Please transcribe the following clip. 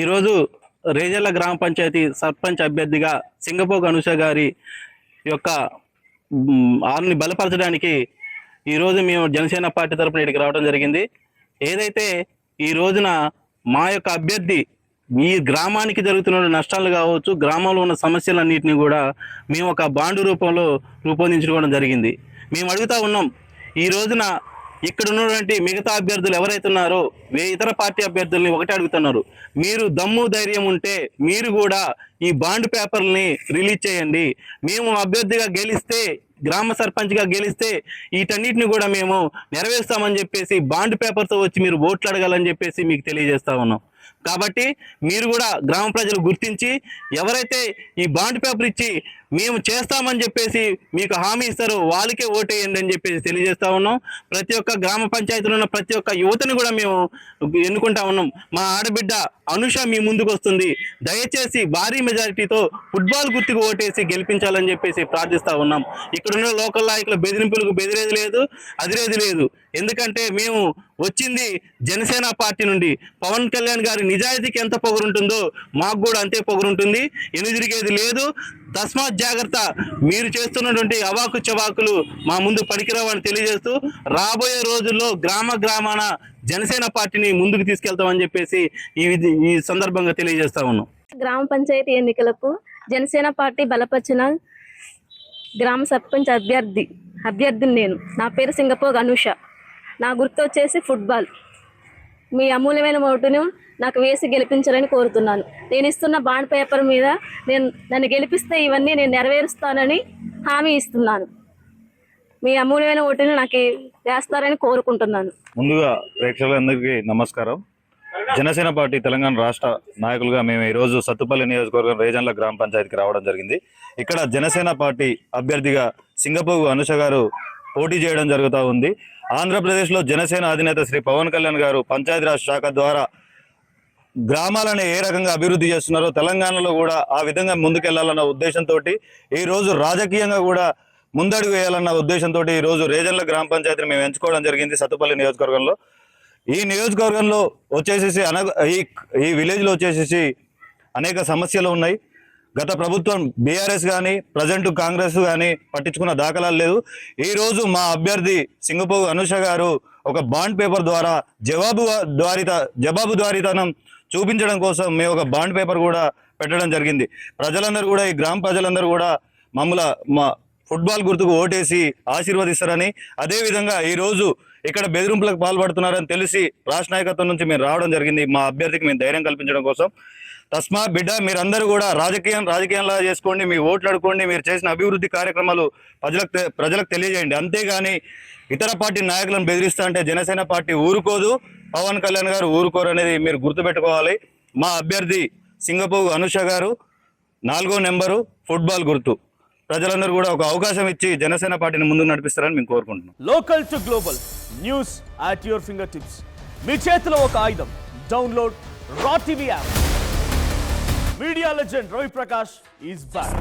ఈరోజు రేజర్ల గ్రామ పంచాయతీ సర్పంచ్ అభ్యర్థిగా సింగపోగు అనూష గారి యొక్క ఆరుని బలపరచడానికి ఈరోజు మేము జనసేన పార్టీ తరఫున ఇక్కడికి రావడం జరిగింది. ఏదైతే ఈ రోజున మా యొక్క అభ్యర్థి ఈ గ్రామానికి జరుగుతున్న నష్టాలు కావచ్చు, గ్రామంలో ఉన్న సమస్యలన్నింటినీ కూడా మేము ఒక బాండు రూపంలో రూపొందించుకోవడం జరిగింది. మేము అడుగుతా ఉన్నాం, ఈ రోజున ఇక్కడ ఉన్నటువంటి మిగతా అభ్యర్థులు ఎవరైతే ఉన్నారో ఇతర పార్టీ అభ్యర్థుల్ని ఒకటే అడుగుతున్నారు, మీరు దమ్ము ధైర్యం ఉంటే మీరు కూడా ఈ బాండ్ పేపర్ని రిలీజ్ చేయండి. మేము అభ్యర్థిగా గెలిస్తే, గ్రామ సర్పంచ్గా గెలిస్తే వీటన్నిటిని కూడా మేము నెరవేరుస్తామని చెప్పేసి బాండ్ పేపర్తో వచ్చి మీరు ఓట్లు అడగాలని చెప్పేసి మీకు తెలియజేస్తా ఉన్నాం. కాబట్టి మీరు కూడా గ్రామ ప్రజలు గుర్తించి ఎవరైతే ఈ బాండ్ పేపర్ ఇచ్చి మేము చేస్తామని చెప్పేసి మీకు హామీ ఇస్తారో వాళ్ళకే ఓటేయండి అని చెప్పేసి తెలియజేస్తా ఉన్నాం. ప్రతి ఒక్క గ్రామ పంచాయతీలో ఉన్న ప్రతి ఒక్క యువతని కూడా మేము ఎన్నుకుంటా ఉన్నాం. మా ఆడబిడ్డ అనూష మీ ముందుకు వస్తుంది, దయచేసి భారీ మెజారిటీతో ఫుట్బాల్ గుర్తుకు ఓటేసి గెలిపించాలని చెప్పేసి ప్రార్థిస్తూ ఉన్నాం. ఇక్కడున్న లోకల్ నాయకుల బెదిరింపులకు బెదిరేది లేదు, అదిరేది లేదు. ఎందుకంటే మేము వచ్చింది జనసేన పార్టీ నుండి. పవన్ కళ్యాణ్ గారి నిజాయితీకి ఎంత పొగరుంటుందో మాకు కూడా అంతే పొగరుంటుంది, ఎనుదిరిగేది లేదు. తస్మాత్ జాగ్రత్త, మీరు చేస్తున్నటువంటి అవాకు చవాకులు మా ముందు పనికిరావని తెలియజేస్తూ రాబోయే రోజుల్లో గ్రామాన జనసేన పార్టీని ముందుకు తీసుకెళ్తామని చెప్పేసి ఈ సందర్భంగా తెలియజేస్తా ఉన్నాం. గ్రామ పంచాయతీ ఎన్నికలకు జనసేన పార్టీ బలపరిచిన గ్రామ సర్పంచ్ అభ్యర్థిని నేను. నా పేరు సింగపోగు అనూష. నా గుర్తు వచ్చేసి ఫుట్బాల్. మీ అమూల్యమైన ఓటును నాకు వేసి గెలిపించాలని కోరుతున్నాను. నేను ఇస్తున్న బాండ్ పేపర్ మీద నన్ను గెలిపిస్తే ఇవన్నీ నేను నెరవేరుస్తానని హామీ ఇస్తున్నాను. మీ అమూల్యమైన ఓటును నాకు వేస్తారని కోరుకుంటున్నాను. ముందుగా ప్రేక్షకులందరికీ నమస్కారం. జనసేన పార్టీ తెలంగాణ రాష్ట్ర నాయకులుగా మేము ఈరోజు సత్తుపల్లి నియోజకవర్గం రేజన్ల గ్రామ పంచాయతీకి రావడం జరిగింది. ఇక్కడ జనసేన పార్టీ అభ్యర్థిగా సింగపోగు అనూష గారు పోటీ చేయడం జరుగుతూ ఉంది. ఆంధ్రప్రదేశ్లో జనసేన అధినేత శ్రీ పవన్ కళ్యాణ్ గారు పంచాయతీరాజ్ శాఖ ద్వారా గ్రామాలను ఏ రకంగా అభివృద్ధి చేస్తున్నారో తెలంగాణలో కూడా ఆ విధంగా ముందుకెళ్లాలన్న ఉద్దేశంతో ఈ రోజు రాజకీయంగా కూడా ముందడుగు వేయాలన్న ఉద్దేశంతో ఈ రోజు రేజన్ల గ్రామ పంచాయతీని మేము ఎంచుకోవడం జరిగింది సత్తుపల్లి నియోజకవర్గంలో. ఈ నియోజకవర్గంలో వచ్చేసేసి ఈ విలేజ్లో వచ్చేసేసి అనేక సమస్యలు ఉన్నాయి. గత ప్రభుత్వం బీఆర్ఎస్ కానీ ప్రజెంట్ కాంగ్రెస్ కానీ పట్టించుకున్న దాఖలాలు లేదు. ఈరోజు మా అభ్యర్థి సింగపోగు అనూష గారు ఒక బాండ్ పేపర్ ద్వారా జవాబుదారీతనం చూపించడం కోసం మేము ఒక బాండ్ పేపర్ కూడా పెట్టడం జరిగింది. ప్రజలందరూ కూడా, ఈ గ్రామ ప్రజలందరూ కూడా మా ఫుట్బాల్ గుర్తుకు ఓటేసి ఆశీర్వదిస్తారని, అదేవిధంగా ఈరోజు ఇక్కడ బెదిరింపులకు పాల్పడుతున్నారని తెలిసి రాష్ట్ర నాయకత్వం నుంచి మేము రావడం జరిగింది మా అభ్యర్థికి మేము ధైర్యం కల్పించడం కోసం. తస్మా బిడ్డ, మీరందరూ కూడా రాజకీయంలా చేసుకోండి, మీ ఓట్లు అడుకోండి, మీరు చేసిన అభివృద్ధి కార్యక్రమాలు ప్రజలకు తెలియజేయండి. అంతేగాని ఇతర పార్టీ నాయకులను బెదిరిస్తా అంటే జనసేన పార్టీ ఊరుకోదు, పవన్ కళ్యాణ్ గారు ఊరుకోరు అనేది మీరు గుర్తుపెట్టుకోవాలి. మా అభ్యర్థి సింగపోగు అనూష గారు 4వ నెంబరు ఫుట్బాల్ గుర్తు. ప్రజలందరూ కూడా ఒక అవకాశం ఇచ్చి జనసేన పార్టీని ముందుకు నడిపిస్తారని మేము కోరుకుంటున్నాం. Local to global news at your fingertips. మీ చేతిలో ఒక ఆయుధం. Download Raw TV app. Media legend Ravi Prakash is back.